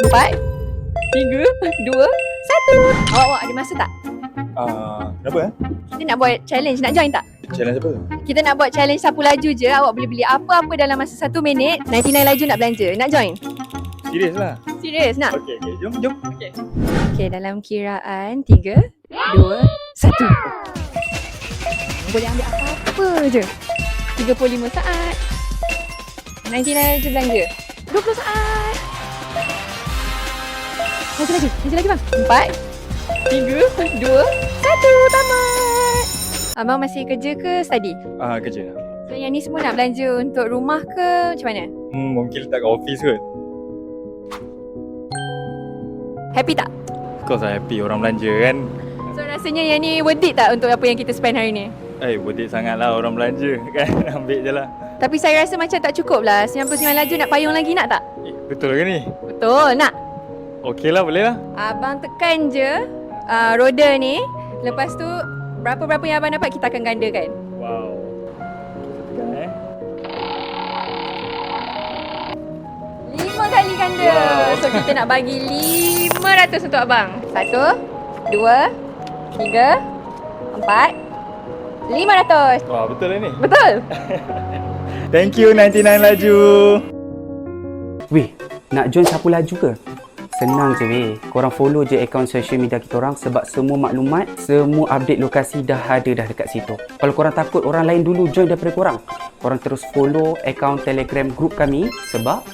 4, 3, 2, 1. Awak ada masa tak? Kenapa Kita nak buat challenge, nak join tak? Challenge apa? Kita nak buat challenge sapu laju je. Awak boleh beli apa-apa dalam masa 1 minit. 99 laju nak belanja. Nak join? Serius lah. Serius nak? Okey, jom. Okay, dalam kiraan 3, 2, 1. Boleh ambil apa-apa je. 35 saat. 99 laju belanja. 20 saat. Laju lagi bang. 4, 3, 2, 1. Tamat. Abang masih kerja ke study? Kerja. So yang ni semua nak belanja untuk rumah ke macam mana? Mungkin letak kat office kot. Happy tak? Of course lah happy, orang belanja kan. So rasanya yang ni worth it tak untuk apa yang kita spend hari ni? Worth it sangat lah orang belanja kan. Ambil je lah. Tapi saya rasa macam tak cukup lah. 99 laju nak payung lagi nak tak? Betul ke ni? Betul, nak? Okey lah, boleh lah. Abang tekan je roda ni. Lepas tu berapa-berapa yang abang dapat kita akan gandakan. Wow. Tekan 5 kali ganda. Wow. So kita nak bagi 500 untuk abang. 1, 2, 3, 4, 500. Wah, betul lah ni. Betul? Thank you 99 laju. Weh, nak join sapu laju ke? Senang je weh. Korang follow je akaun social media kita orang sebab semua maklumat, semua update lokasi dah ada dah dekat situ. Kalau korang takut orang lain dulu join daripada korang, korang terus follow akaun Telegram group kami sebab